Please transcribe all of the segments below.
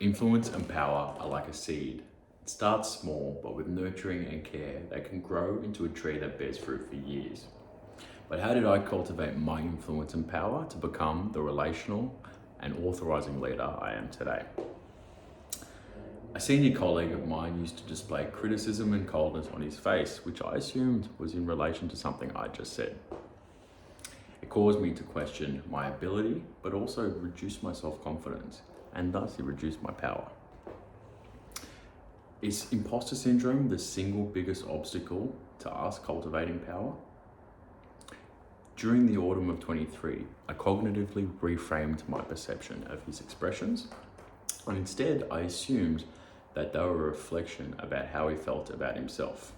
Influence and power are like a seed. It starts small, but with nurturing and care, they can grow into a tree that bears fruit for years. But how did I cultivate my influence and power to become the relational and authorizing leader I am today? A senior colleague of mine used to display criticism and coldness on his face, which I assumed was in relation to something I just said. It caused me to question my ability, but also reduce my self-confidence, and thus it reduced my power. Is imposter syndrome the single biggest obstacle to us cultivating power? During the autumn of 23, I cognitively reframed my perception of his expressions, and instead I assumed that they were a reflection about how he felt about himself.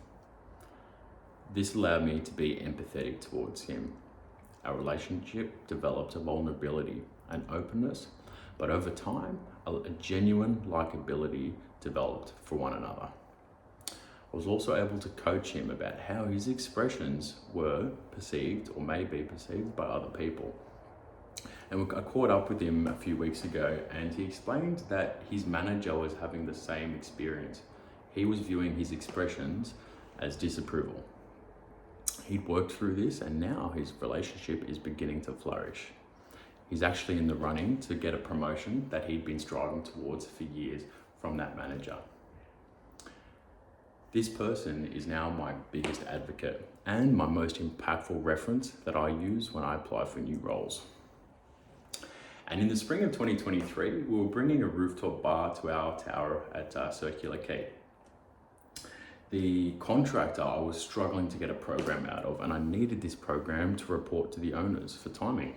This allowed me to be empathetic towards him. Our relationship developed a vulnerability and openness, but over time, a genuine likability developed for one another. I was also able to coach him about how his expressions were perceived or may be perceived by other people. And I caught up with him a few weeks ago, and he explained that his manager was having the same experience. He was viewing his expressions as disapproval. He'd worked through this, and now his relationship is beginning to flourish. He's actually in the running to get a promotion that he'd been striving towards for years from that manager. This person is now my biggest advocate and my most impactful reference that I use when I apply for new roles. And in the spring of 2023, we were bringing a rooftop bar to our tower at Circular Quay. The contractor I was struggling to get a program out of, and I needed this program to report to the owners for timing.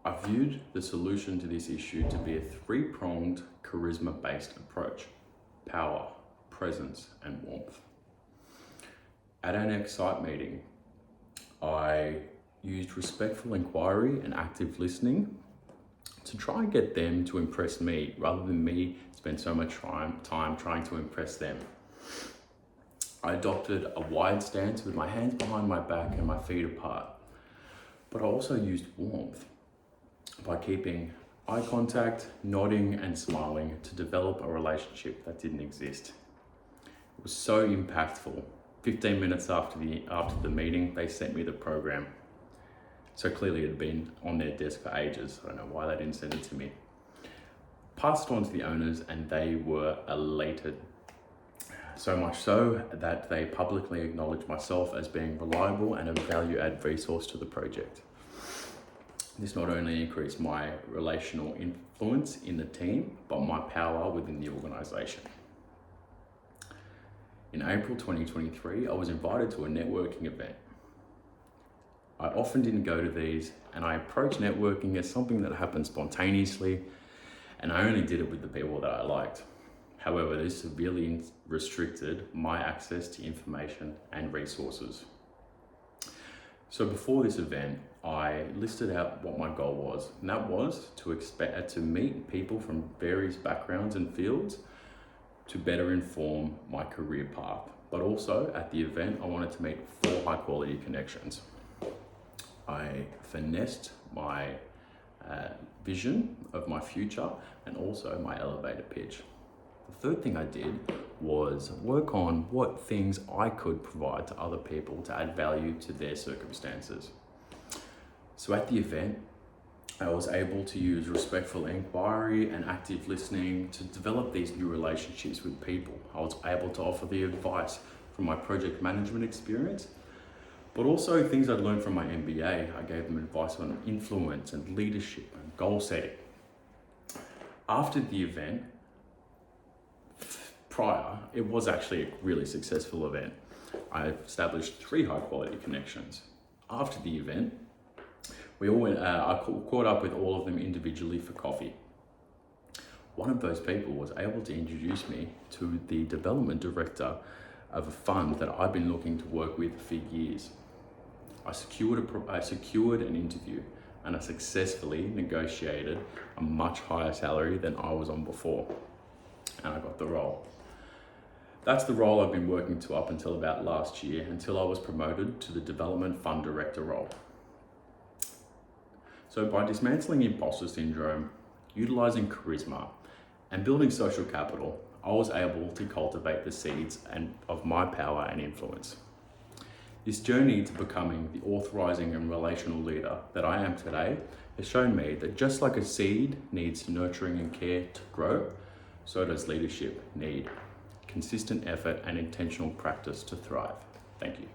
I viewed the solution to this issue to be a three-pronged charisma-based approach: power, presence, and warmth. At our next site meeting, I used respectful inquiry and active listening to try and get them to impress me rather than me spend so much time trying to impress them. I adopted a wide stance with my hands behind my back and my feet apart, but I also used warmth by keeping eye contact, nodding and smiling to develop a relationship that didn't exist. It was so impactful. 15 minutes after the meeting, they sent me the program. So clearly it had been on their desk for ages. I don't know why they didn't send it to me. Passed it on to the owners, and they were elated. So much so that they publicly acknowledged myself as being reliable and a value-add resource to the project. This not only increased my relational influence in the team, but my power within the organization. In April 2023, I was invited to a networking event. I often didn't go to these, and I approached networking as something that happened spontaneously, and I only did it with the people that I liked. However, this severely restricted my access to information and resources. So before this event, I listed out what my goal was, and that was to meet people from various backgrounds and fields to better inform my career path. But also at the event, I wanted to make 4 high-quality connections. I finessed my vision of my future and also my elevator pitch. The third thing I did was work on what things I could provide to other people to add value to their circumstances. So at the event, I was able to use respectful inquiry and active listening to develop these new relationships with people. I was able to offer the advice from my project management experience, but also things I'd learned from my MBA. I gave them advice on influence and leadership and goal setting. After the event, it was actually a really successful event. I established 3 high-quality connections. After the event, I caught up with all of them individually for coffee. One of those people was able to introduce me to the development director of a fund that I've been looking to work with for years. I secured an interview, and I successfully negotiated a much higher salary than I was on before, and I got the role. That's the role I've been working to up until about last year, until I was promoted to the development fund director role. So by dismantling imposter syndrome, utilizing charisma, and building social capital, I was able to cultivate the seeds of my power and influence. This journey to becoming the authorizing and relational leader that I am today has shown me that just like a seed needs nurturing and care to grow, so does leadership need consistent effort and intentional practice to thrive. Thank you.